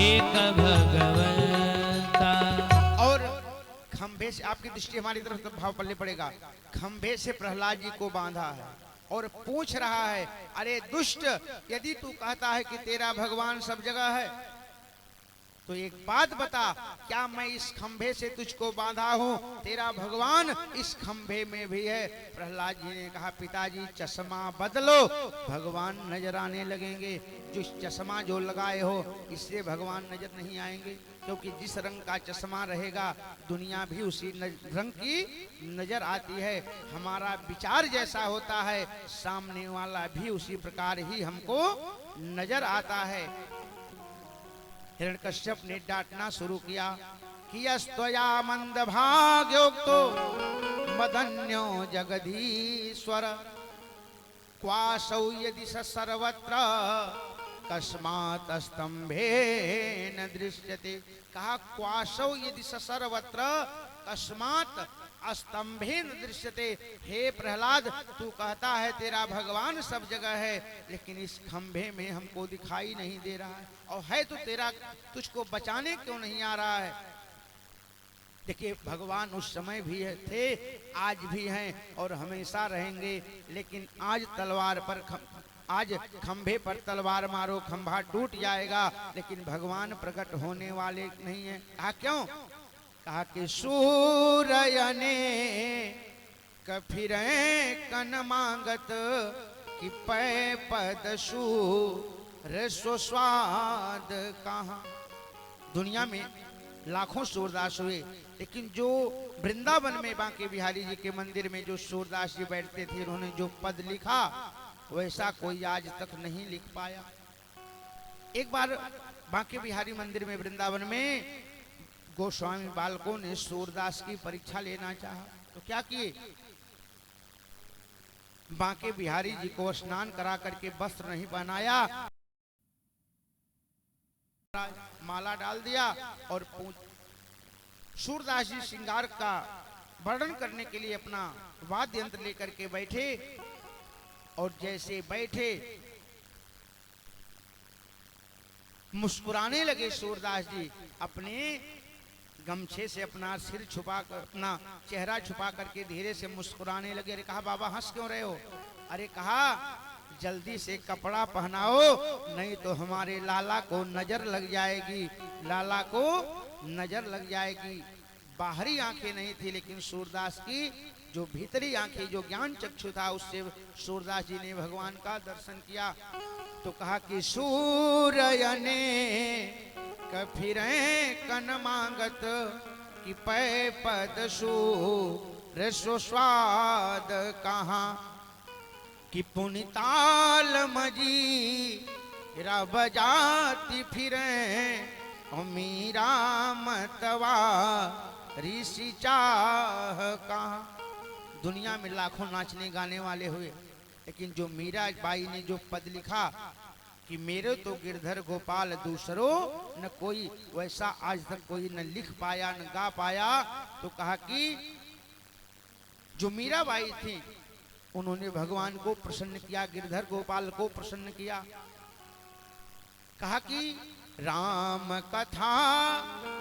एक भगवंता। और खंभे से आपकी दृष्टि हमारी तरफ तो भाव पल्ले पड़ेगा। खंभे से प्रहलाद जी को बांधा है और पूछ रहा है, अरे दुष्ट, यदि तू कहता है कि तेरा भगवान सब जगह है तो एक बात बता, क्या मैं इस खंभे से तुझको बांधा हूं? तेरा भगवान इस खंभे में भी है। प्रहलाद जी ने कहा, पिताजी चश्मा बदलो, भगवान नजर आने लगेंगे। जो चश्मा जो लगाए हो इससे भगवान नजर नहीं आएंगे, क्योंकि जिस रंग का चश्मा रहेगा दुनिया भी उसी रंग की नजर आती है। हमारा विचार जैसा होता है सामने वाला भी उसी प्रकार ही हमको नजर आता है। हिरण्यकश्यप ने डांटना शुरू किया कि यस्त्वया मंद भाग्योक्तो मदन्यो जगदीश्वर क्वासौ यदि स सर्वत्र कस्मात् स्तंभेन दृश्यते। कहा, क्वासौ यदि स सर्वत्र कस्मात् स्तंभेन दृश्यते। हे प्रहलाद, तू कहता है तेरा भगवान सब जगह है, लेकिन इस खंभे में हमको दिखाई नहीं दे रहा है। और है तो तेरा, तुझको बचाने क्यों नहीं आ रहा है? देखिए, भगवान उस समय भी थे, आज भी हैं और हमेशा रहेंगे। लेकिन आज तलवार पर आज खंभे पर तलवार मारो, खंभा टूट जाएगा, लेकिन भगवान प्रकट होने वाले नहीं है। कहा क्यों? कहा कि सूरयने कफिरे कन मांगत कि पै पद सू रसो स्वाद कहाँ। दुनिया में लाखों सूरदास हुए, लेकिन जो वृंदावन में बांके बिहारी जी के मंदिर में जो सूरदास जी बैठते थे, उन्होंने जो पद लिखा वैसा कोई आज तक नहीं लिख पाया। एक बार बांके बिहारी मंदिर में वृंदावन में गोस्वामी बालकों ने सूरदास की परीक्षा लेना चाहा, तो क्या किए? बांके बिहारी जी को स्नान करा करके वस्त्र नहीं पहनाया, माला डाल दिया और सूरदास जी श्रृंगार का वर्णन करने के लिए अपना वाद्य यंत्र लेकर के बैठे। और जैसे बैठे मुस्कुराने लगे सूरदास जी, अपने गमछे से अपना सिर छुपा कर, अपना चेहरा छुपा करके धीरे से मुस्कुराने लगे। अरे कहा, बाबा हंस क्यों रहे हो? अरे कहा, जल्दी से कपड़ा पहनाओ, नहीं तो हमारे लाला को नजर लग जाएगी, लाला को नजर लग जाएगी। बाहरी आंखें नहीं थी, लेकिन सूरदास की जो भीतरी आंखें, जो ज्ञान चक्षु था, उससे सूरदास जी ने भगवान का दर्शन किया। तो कहा कि सूरयने कफिरे कन मांगत कि पै पद सू रसो स्वाद कहाँ। कि पुनिताल मजी रब जाति फिरे मीरा मतवा ऋषि चाह कहाँ। दुनिया में लाखों नाचने गाने वाले हुए, लेकिन जो मीरा बाई ने जो पद लिखा कि मेरे तो गिरधर गोपाल दूसरो न कोई, वैसा आज तक कोई न लिख पाया न गा पाया। तो कहा कि जो मीरा बाई थी उन्होंने भगवान को प्रसन्न किया, गिरधर गोपाल को प्रसन्न किया। कहा कि राम कथा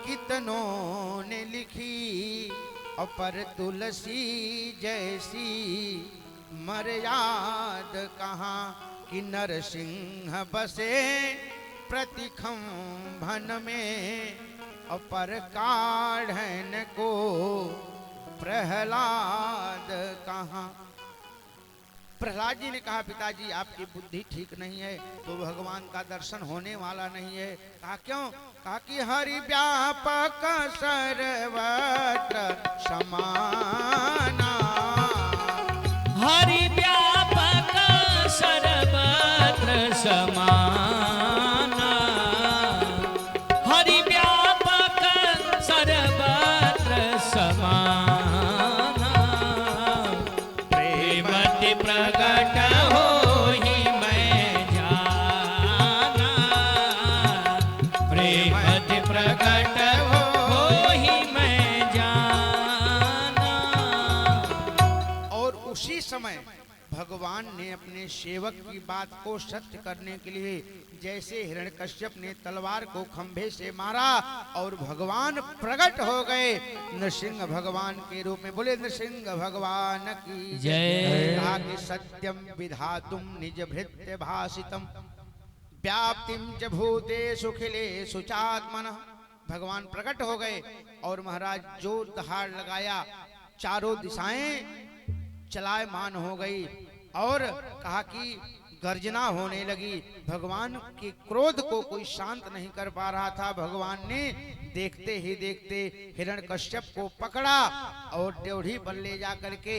कितनों ने लिखी और पर तुलसी जैसी मर्याद कहाँ। कि नरसिंह बसे प्रतिखंभन में और पर काढ़न को प्रहलाद कहाँ। प्रहलाद जी ने कहा, पिताजी आपकी बुद्धि ठीक नहीं है, तो भगवान का दर्शन होने वाला नहीं है। कहा क्यों? कहा कि हरि व्यापक सर्वत्र समाना, हरि व्यापक सर्वत्र समाना, हरि व्यापक सर्वत्र समाना। प्रेमति प्रगट होहि मैं जाना, प्रेमति प्रगट होहि मैं जाना। और उसी समय भगवान ने अपने सेवक की बात को सत्य करने के लिए जैसे हिरण्यकश्यप ने तलवार को खंभे से मारा और भगवान प्रकट हो गए नृसिंह भगवान के रूप में। बोले नृसिंह भगवान की जय। कहा कि सत्यम विधातुम निज भृत्य भाषितम व्याप्तिम च भूतेषु खिलेषु चात्मनः। भगवान प्रकट हो गए और महाराज जो दहाड़ लगाया चारों दिशाएं चलायमान हो गई और कहा कि गर्जना होने लगी। भगवान के क्रोध को कोई शांत नहीं कर पा रहा था। भगवान ने देखते ही देखते हिरण्यकश्यप को पकड़ा और ड्योढ़ी पर ले जा करके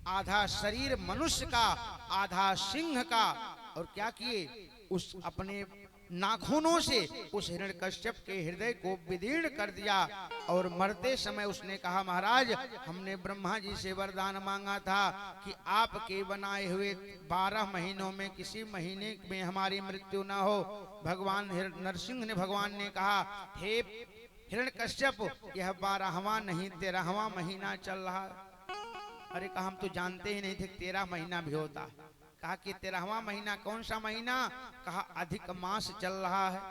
आधा शरीर मनुष्य का आधा सिंह का और क्या किए उस अपने नाखूनों से उस हिरण्यकश्यप के हृदय को विदीर्ण कर दिया। और मरते समय उसने कहा महाराज हमने ब्रह्मा जी से वरदान मांगा था कि आपके बनाए हुए 12 महीनों में किसी महीने में हमारी मृत्यु ना हो। भगवान नरसिंह ने भगवान ने कहा हे हिरण्यकश्यप यह 12वां नहीं 13वां महीना चल रहा। अरे कहा हम तो जानते ही नहीं थे 13 महीना भी होता। कहा कि 13वां महीना कौन सा महीना? कहा अधिक मास चल रहा है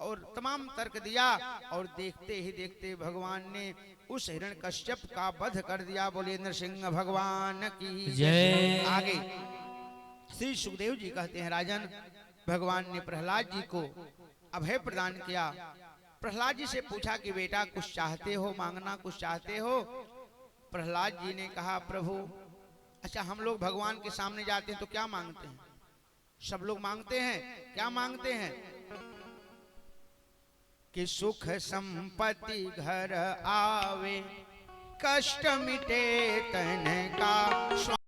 और तमाम तर्क दिया और देखते ही देखते भगवान ने उस हिरण्यकश्यप का वध कर दिया। बोले नरसिंह भगवान की जय। आगे श्री सुखदेव जी कहते हैं राजन भगवान ने प्रहलाद जी को अभय प्रदान किया। प्रहलाद जी से पूछा कि बेटा कुछ चाहते हो, मांगना कुछ चाहते हो? प्रहलाद जी ने कहा प्रभु अच्छा हम लोग भगवान के सामने जाते हैं तो क्या मांगते हैं? सब लोग मांगते हैं, क्या मांगते हैं? कि सुख संपत्ति घर आवे कष्ट मिटे तन का